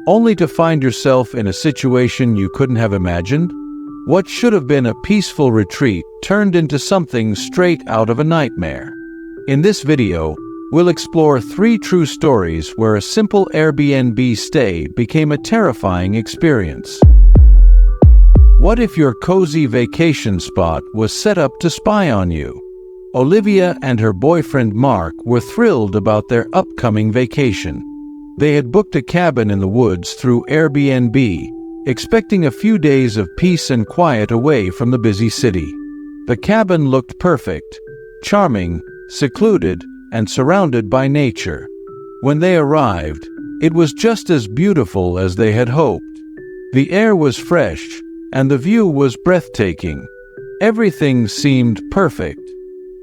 only to find yourself in a situation you couldn't have imagined? What should have been a peaceful retreat turned into something straight out of a nightmare. In this video, we'll explore 3 true stories where a simple Airbnb stay became a terrifying experience. What if your cozy vacation spot was set up to spy on you? Olivia and her boyfriend Mark were thrilled about their upcoming vacation. They had booked a cabin in the woods through Airbnb, expecting a few days of peace and quiet away from the busy city. The cabin looked perfect, charming, secluded, and surrounded by nature. When they arrived, it was just as beautiful as they had hoped. The air was fresh, and the view was breathtaking. Everything seemed perfect.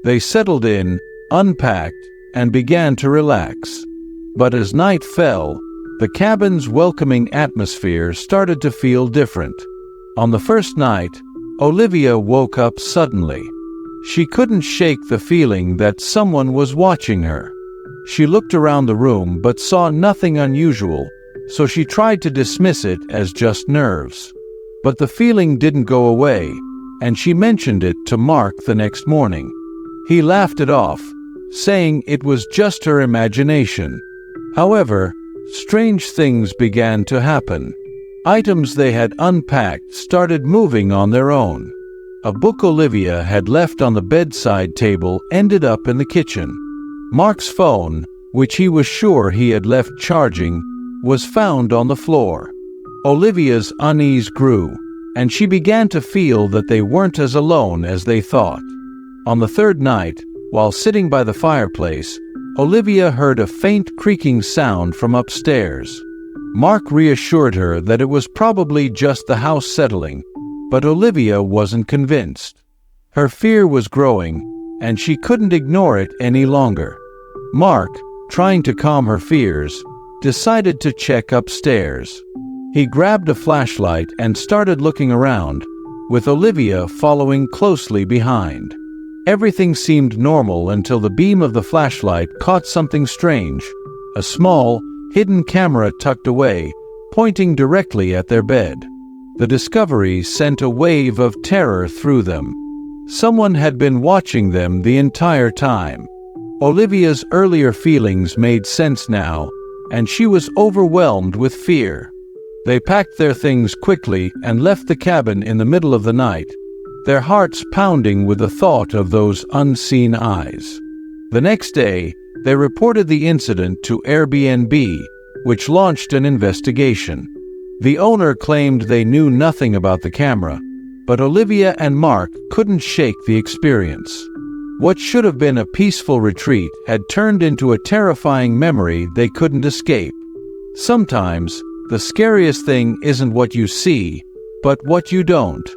They settled in, unpacked, and began to relax. But as night fell, the cabin's welcoming atmosphere started to feel different. On the first night, Olivia woke up suddenly. She couldn't shake the feeling that someone was watching her. She looked around the room but saw nothing unusual, so she tried to dismiss it as just nerves. But the feeling didn't go away, and she mentioned it to Mark the next morning. He laughed it off, saying it was just her imagination. However, strange things began to happen. Items they had unpacked started moving on their own. A book Olivia had left on the bedside table ended up in the kitchen. Mark's phone, which he was sure he had left charging, was found on the floor. Olivia's unease grew, and she began to feel that they weren't as alone as they thought. On the third night, while sitting by the fireplace, Olivia heard a faint creaking sound from upstairs. Mark reassured her that it was probably just the house settling, but Olivia wasn't convinced. Her fear was growing, and she couldn't ignore it any longer. Mark, trying to calm her fears, decided to check upstairs. He grabbed a flashlight and started looking around, with Olivia following closely behind. Everything seemed normal until the beam of the flashlight caught something strange, a small, hidden camera tucked away, pointing directly at their bed. The discovery sent a wave of terror through them. Someone had been watching them the entire time. Olivia's earlier feelings made sense now, and she was overwhelmed with fear. They packed their things quickly and left the cabin in the middle of the night, their hearts pounding with the thought of those unseen eyes. The next day, they reported the incident to Airbnb, which launched an investigation. The owner claimed they knew nothing about the camera, but Olivia and Mark couldn't shake the experience. What should have been a peaceful retreat had turned into a terrifying memory they couldn't escape. Sometimes, the scariest thing isn't what you see, but what you don't.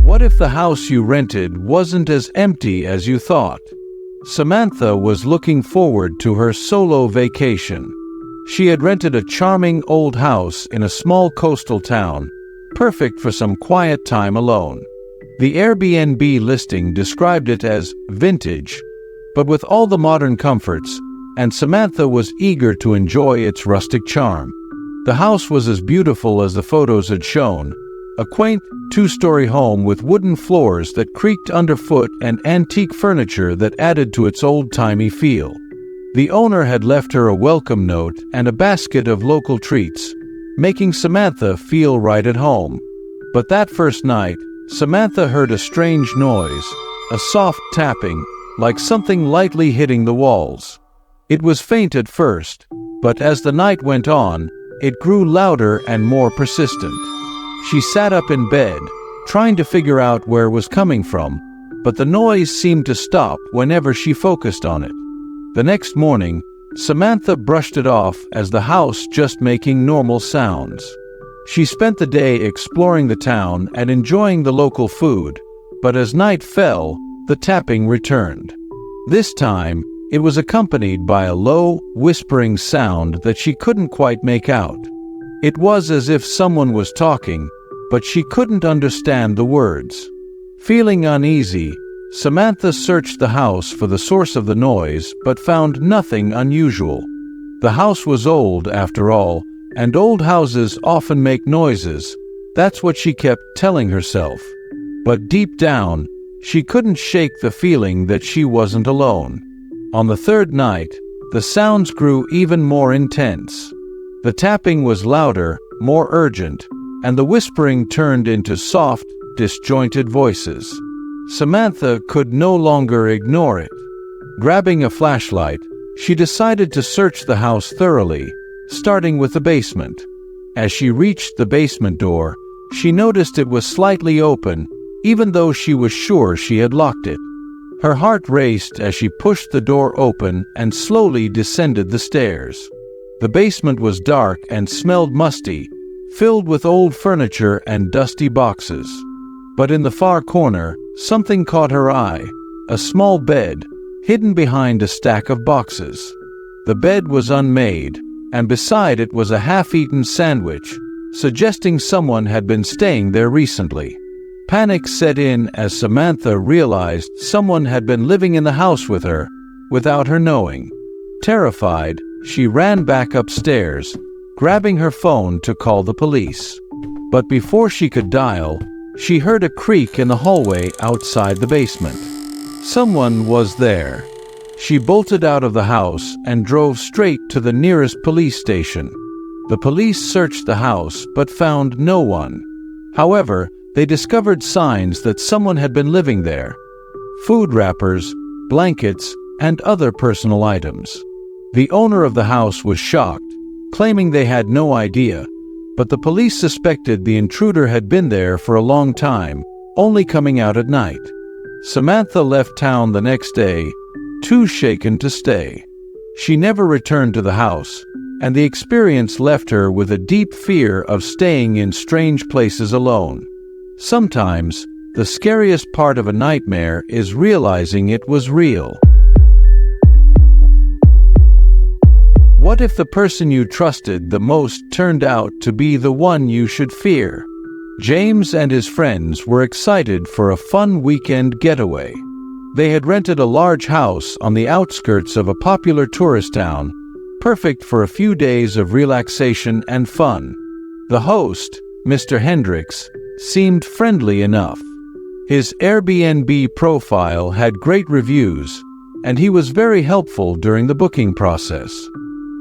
What if the house you rented wasn't as empty as you thought? Samantha was looking forward to her solo vacation. She had rented a charming old house in a small coastal town, perfect for some quiet time alone. The Airbnb listing described it as vintage, but with all the modern comforts, and Samantha was eager to enjoy its rustic charm. The house was as beautiful as the photos had shown, a quaint 2-story home with wooden floors that creaked underfoot and antique furniture that added to its old-timey feel. The owner had left her a welcome note and a basket of local treats, making Samantha feel right at home. But that first night, Samantha heard a strange noise, a soft tapping, like something lightly hitting the walls. It was faint at first, but as the night went on, it grew louder and more persistent. She sat up in bed, trying to figure out where it was coming from, but the noise seemed to stop whenever she focused on it. The next morning, Samantha brushed it off as the house just making normal sounds. She spent the day exploring the town and enjoying the local food, but as night fell, the tapping returned. This time, it was accompanied by a low, whispering sound that she couldn't quite make out. It was as if someone was talking, but she couldn't understand the words. Feeling uneasy, Samantha searched the house for the source of the noise but found nothing unusual. The house was old, after all, and old houses often make noises. That's what she kept telling herself. But deep down, she couldn't shake the feeling that she wasn't alone. On the third night, the sounds grew even more intense. The tapping was louder, more urgent, and the whispering turned into soft, disjointed voices. Samantha could no longer ignore it. Grabbing a flashlight, she decided to search the house thoroughly, starting with the basement. As she reached the basement door, she noticed it was slightly open, even though she was sure she had locked it. Her heart raced as she pushed the door open and slowly descended the stairs. The basement was dark and smelled musty, filled with old furniture and dusty boxes. But in the far corner, something caught her eye: a small bed, hidden behind a stack of boxes. The bed was unmade, and beside it was a half-eaten sandwich, suggesting someone had been staying there recently. Panic set in as Samantha realized someone had been living in the house with her, without her knowing. Terrified, she ran back upstairs, grabbing her phone to call the police. But before she could dial, she heard a creak in the hallway outside the basement. Someone was there. She bolted out of the house and drove straight to the nearest police station. The police searched the house but found no one. However, they discovered signs that someone had been living there: food wrappers, blankets, and other personal items. The owner of the house was shocked, claiming they had no idea, but the police suspected the intruder had been there for a long time, only coming out at night. Samantha left town the next day, too shaken to stay. She never returned to the house, and the experience left her with a deep fear of staying in strange places alone. Sometimes, the scariest part of a nightmare is realizing it was real. What if the person you trusted the most turned out to be the one you should fear? James and his friends were excited for a fun weekend getaway. They had rented a large house on the outskirts of a popular tourist town, perfect for a few days of relaxation and fun. The host, Mr. Hendricks, seemed friendly enough. His Airbnb profile had great reviews, and he was very helpful during the booking process.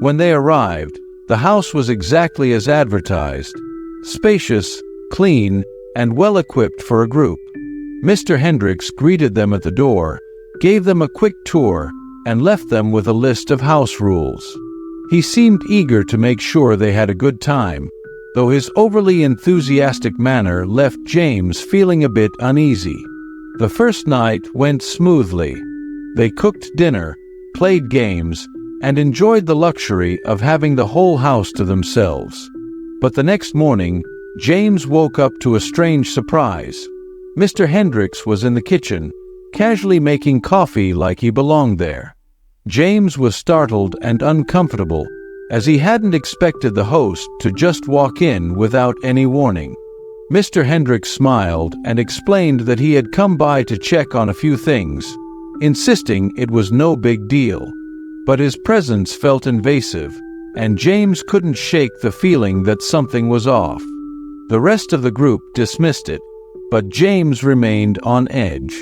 When they arrived, the house was exactly as advertised: spacious, clean, and well-equipped for a group. Mr. Hendricks greeted them at the door, gave them a quick tour, and left them with a list of house rules. He seemed eager to make sure they had a good time, though his overly enthusiastic manner left James feeling a bit uneasy. The first night went smoothly. They cooked dinner, played games, and enjoyed the luxury of having the whole house to themselves. But the next morning, James woke up to a strange surprise. Mr. Hendricks was in the kitchen, casually making coffee like he belonged there. James was startled and uncomfortable, as he hadn't expected the host to just walk in without any warning. Mr. Hendricks smiled and explained that he had come by to check on a few things, insisting it was no big deal. But his presence felt invasive, and James couldn't shake the feeling that something was off. The rest of the group dismissed it, but James remained on edge.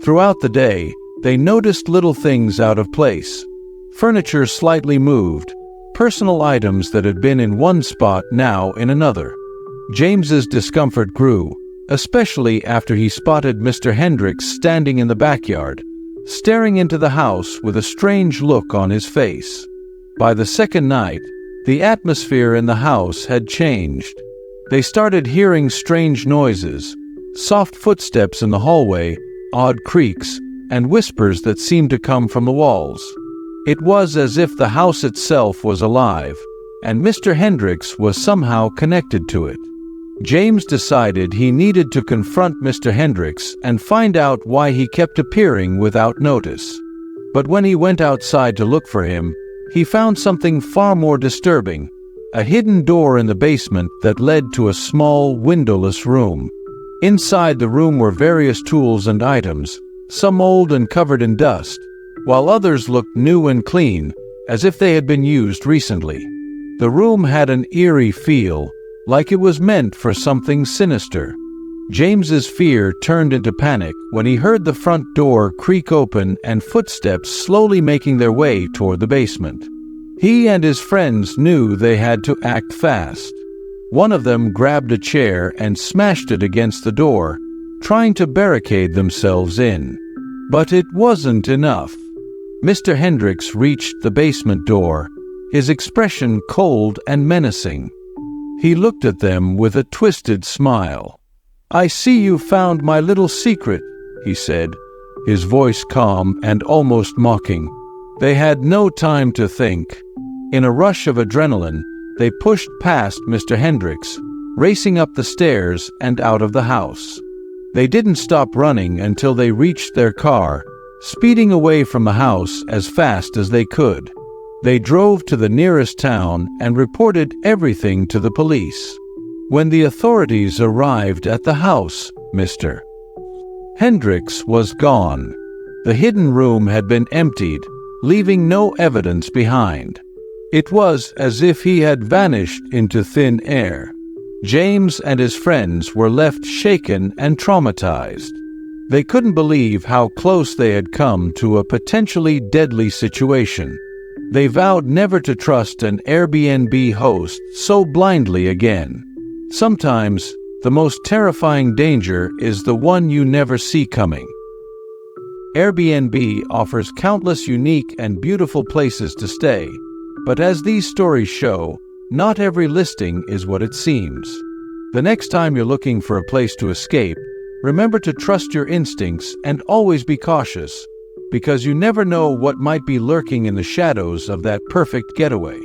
Throughout the day, they noticed little things out of place: furniture slightly moved, personal items that had been in one spot now in another. James's discomfort grew, especially after he spotted Mr. Hendricks standing in the backyard, staring into the house with a strange look on his face. By the second night, the atmosphere in the house had changed. They started hearing strange noises, soft footsteps in the hallway, odd creaks, and whispers that seemed to come from the walls. It was as if the house itself was alive, and Mr. Hendricks was somehow connected to it. James decided he needed to confront Mr. Hendricks and find out why he kept appearing without notice. But when he went outside to look for him, he found something far more disturbing: a hidden door in the basement that led to a small, windowless room. Inside the room were various tools and items, some old and covered in dust, while others looked new and clean, as if they had been used recently. The room had an eerie feel, like it was meant for something sinister. James's fear turned into panic when he heard the front door creak open and footsteps slowly making their way toward the basement. He and his friends knew they had to act fast. One of them grabbed a chair and smashed it against the door, trying to barricade themselves in. But it wasn't enough. Mr. Hendricks reached the basement door, his expression cold and menacing. He looked at them with a twisted smile. "I see you found my little secret," he said, his voice calm and almost mocking. They had no time to think. In a rush of adrenaline, they pushed past Mr. Hendricks, racing up the stairs and out of the house. They didn't stop running until they reached their car, speeding away from the house as fast as they could. They drove to the nearest town and reported everything to the police. When the authorities arrived at the house, Mr. Hendricks was gone. The hidden room had been emptied, leaving no evidence behind. It was as if he had vanished into thin air. James and his friends were left shaken and traumatized. They couldn't believe how close they had come to a potentially deadly situation. They vowed never to trust an Airbnb host so blindly again. Sometimes, the most terrifying danger is the one you never see coming. Airbnb offers countless unique and beautiful places to stay, but as these stories show, not every listing is what it seems. The next time you're looking for a place to escape, remember to trust your instincts and always be cautious, because you never know what might be lurking in the shadows of that perfect getaway.